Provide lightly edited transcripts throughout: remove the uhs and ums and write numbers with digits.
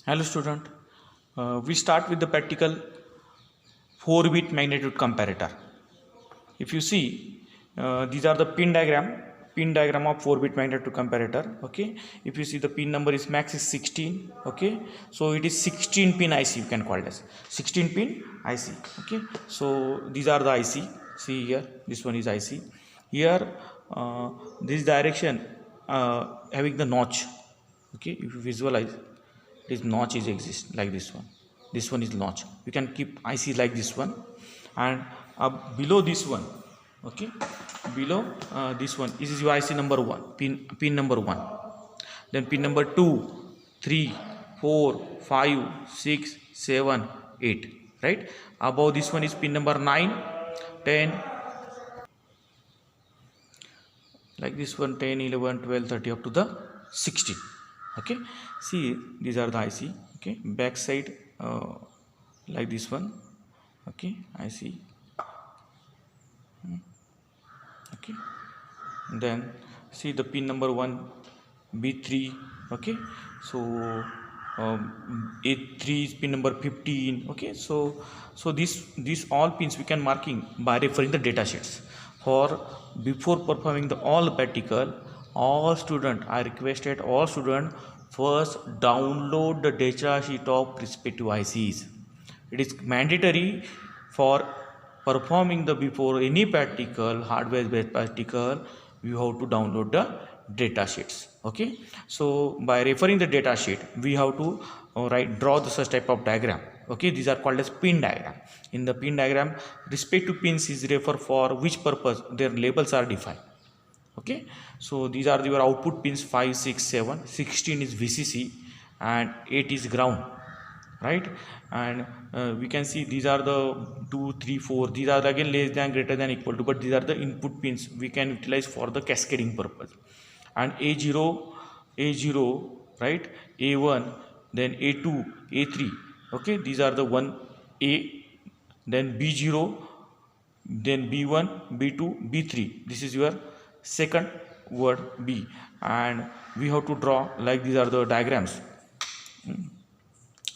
Hello student, we start with the practical 4-bit magnitude comparator. If you see, these are the pin diagram of 4-bit magnitude comparator. Okay, if you see the pin number is max is 16. Okay, so it is 16 pin IC, you can call it as 16 pin IC. Okay, so these are the IC. See here, this one is IC. Here, this direction having the notch. Okay, if you visualize, this notch is exist like this one is notch, you can keep IC like this one, and below this one, okay, below this one, this is your IC number 1, pin number 1, then pin number 2, 3, 4, 5, 6, 7, 8, right? Above this one is pin number 9, 10, like this one, 10, 11, 12, 30 up to the 16. Okay, see, these are the IC. Okay, back side like this one. Okay, IC. Okay, then see the pin number 1, B3. Okay, so A3 is pin number 15. Okay, so these all pins we can marking by referring the data sheets. For before performing the all practical, all student, I requested all student first download the data sheet of respective ICs. It is mandatory for performing the before any practical, hardware based practical, you have to download the data sheets. Okay, so by referring the data sheet, we have to draw the such type of diagram. Okay, these are called as pin diagram. In the pin diagram, respective pins is refer for which purpose their labels are defined. Okay, so these are your output pins 5, 6, 7, 16 is VCC and 8 is ground, right? And we can see these are the 2, 3, 4, these are again less than, greater than, equal to, but these are the input pins we can utilize for the cascading purpose. And A0, right, A1, then A2, A3. Okay, these are the 1A, then B0, then B1, B2, B3. This is your second word B, and we have to draw like these are the diagrams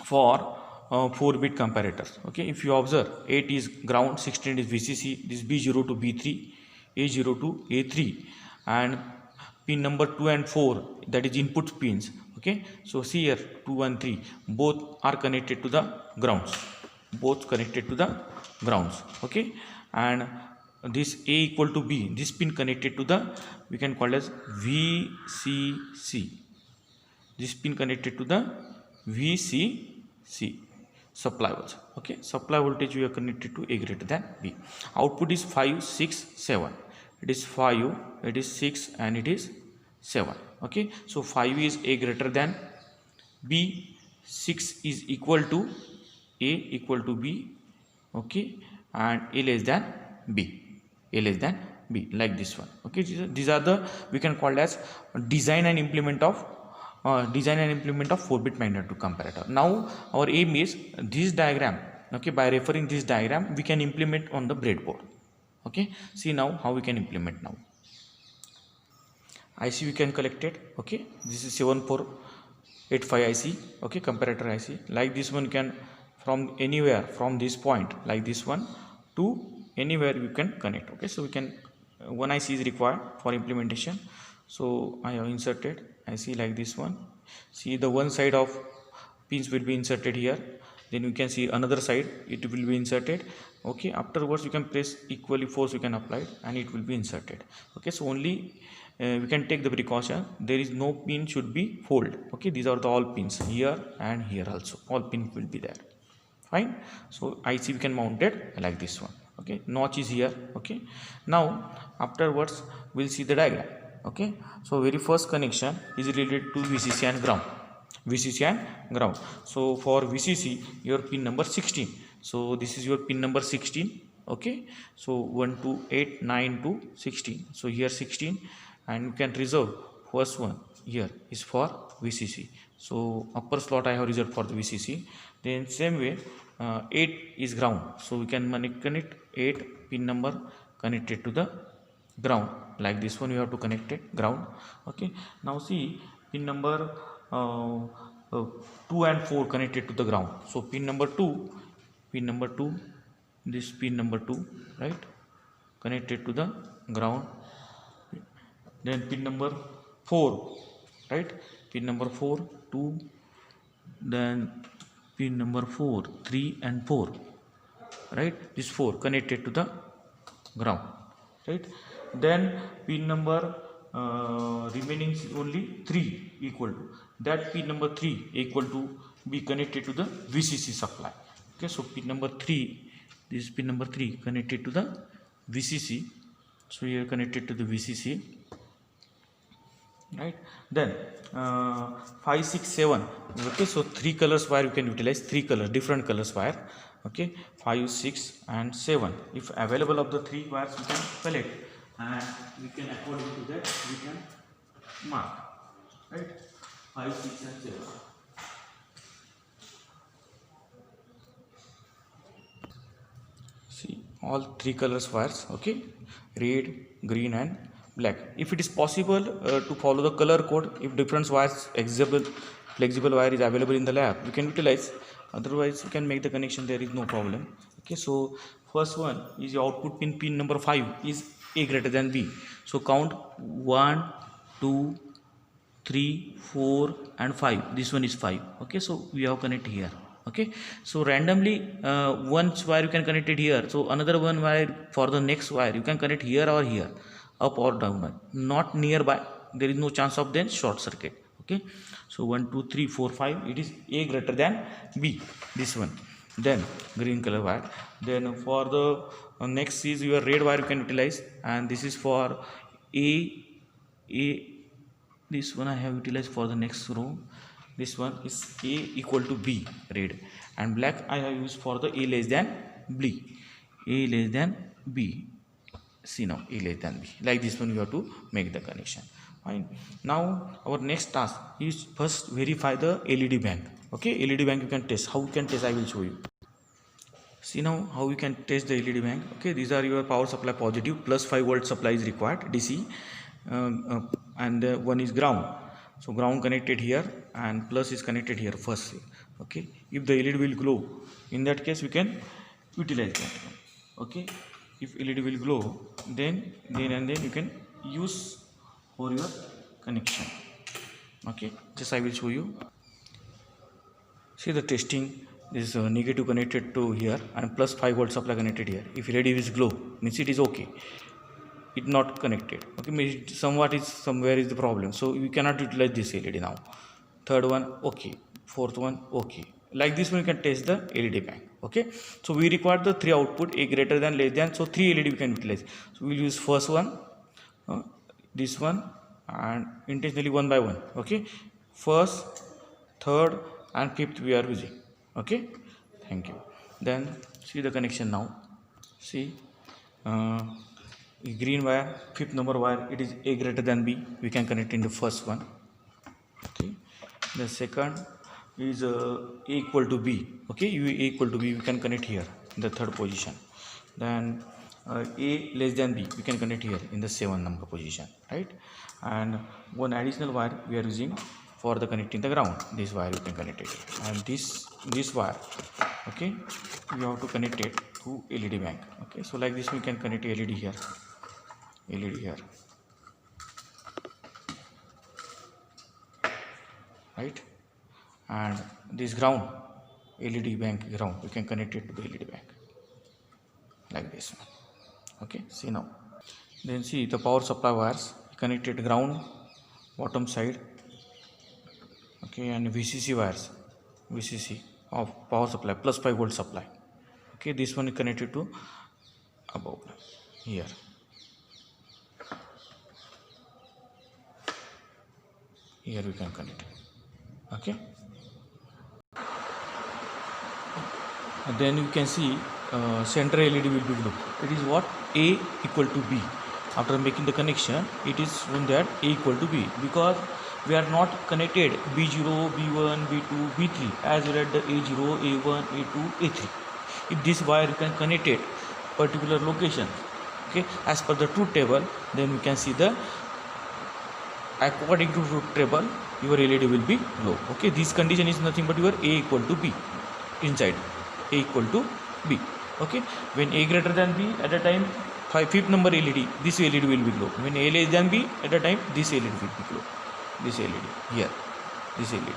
for 4-bit comparators. Okay, if you observe, 8 is ground, 16 is VCC, this B0 to B3, A0 to A3, and pin number 2 and 4, that is input pins. Okay, so see here, 2 and 3 both are connected to the grounds, okay, and this A equal to B, this pin connected to the, we can call as VCC, this pin connected to the VCC, supply voltage. Okay, supply voltage we are connected to A greater than B. Output is 5, 6, 7. It is 5, it is 6, and it is 7. Okay, so 5 is A greater than B, 6 is equal to A equal to B. Okay, and A less than B, like this one. Okay, these are the, we can call as design and implement of 4-bit magnitude comparator. Now our aim is this diagram. Okay, by referring this diagram we can implement on the breadboard. Okay, see now how we can implement now. IC we can collect it. Okay, this is 7485 IC. Okay, comparator IC, like this one can from anywhere from this point like this one to anywhere you can connect. Okay, so we can one IC is required for implementation, so I have inserted IC like this one. See, the one side of pins will be inserted here, then you can see another side it will be inserted. Okay, afterwards you can press equally force, you can apply it and it will be inserted. Okay, so only we can take the precaution, there is no pin should be fold. Okay, these are the all pins here and here also, all pins will be there. Fine, so IC we can mount it like this one. Okay, notch is here. Okay, now afterwards we'll see the diagram. Okay, so very first connection is related to VCC and ground. So for VCC, your pin number 16, so this is your pin number 16. Okay, so 1 to 8, 9 to 16, so here 16, and you can reserve first one here is for VCC, so upper slot I have reserved for the VCC. Then same way 8 is ground, so we can connect 8 pin number connected to the ground, like this one you have to connect it ground. Okay, now see pin number 2 and 4 connected to the ground. So pin number 2, this pin number 2, right, connected to the ground. Then pin number 4, right, pin number 4, 2, then pin number 4, 3 and 4, right, this 4 connected to the ground, right. Then pin number remaining is only 3 equal to that, pin number 3 equal to be connected to the VCC supply. Okay, so pin number 3, this pin number 3 connected to the VCC. So here connected to the VCC, right. Then 5, 6, 7. Okay, so 3 colors wire you can utilize, 3 colors, different colors wire. Okay, 5, 6 and 7. If available of the 3 wires we can select, and we can according to that we can mark, right, 5, 6 and 7. See, all 3 colors wires. Okay, red, green and black. If it is possible to follow the color code, if different wires flexible wire is available in the lab, you can utilize. Otherwise you can make the connection, there is no problem. Okay, so first one is your output pin number 5 is A greater than B. So count 1, 2, 3, 4 and 5. This one is 5. Okay, so we have connect here. Okay, so randomly one wire you can connect it here, so another one wire for the next wire you can connect here or here, up or down, not nearby, there is no chance of then short circuit. Okay, so 1, 2, 3, 4, 5, it is A greater than B, this one. Then green color wire. Then for the next is your red wire you can utilize, and this is for A, this one I have utilized for the next row. This one is A equal to B, red, and black I have used for the A less than B, A less than B. See now, A less than B. Like this one you have to make the connection. Fine. Now our next task is first verify the LED bank. Okay, LED bank you can test. How you can test, I will show you. See now how you can test the LED bank. Okay, these are your power supply positive, plus 5 volt supply is required, DC, and one is ground. So ground connected here and plus is connected here first. Okay, if the LED will glow, in that case we can utilize that. Okay, if LED will glow, then you can use for your connection. Okay, just I will show you. See the testing. This is negative connected to here and plus 5 volt supply connected here. If LED is glow, means it is okay, it not connected. Okay, means somewhat is somewhere is the problem, so we cannot utilize this LED now. Third one okay, fourth one okay. Like this one you can test the LED bank. Okay, so we require the 3 output, A greater than, less than, so 3 LED we can utilize. So we will use first one, this one, and intentionally one by one. Okay, first, third and fifth we are using. Okay, thank you. Then see the connection now. See, green wire, fifth number wire, it is A greater than B, we can connect in the first one. Okay, the second is A equal to B. Okay, A equal to B we can connect here in the third position. Then A less than B we can connect here in the 7 number position, right? And one additional wire we are using for the connecting the ground. This wire you can connect it, and this wire, okay, you have to connect it to LED bank. Okay, so like this we can connect LED here, right? And this ground, LED bank ground, you can connect it to the LED bank like this one. Okay, see now. Then see the power supply wires connected ground bottom side. Okay, and VCC wires, VCC of power supply plus 5 volt supply. Okay, this one is connected to above here. Here we can connect. Okay, and then you can see center LED will be blue. It is what? A equal to B. After making the connection, it is shown that A equal to B, because we are not connected B0, B1, B2, B3 as well as the A0, A1, A2, A3. If this wire you can connect it particular location, okay, as per the truth table, then we can see the according to truth table your LED will be low. Okay, this condition is nothing but your A equal to B inside, A equal to B. Okay, when A greater than B, at a time fifth number LED, this LED will be glow. When A less than B, at a time this LED will be glow. This LED here, this LED.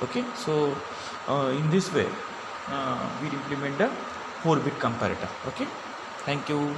Okay, so in this way we implement the 4-bit comparator. Okay, thank you.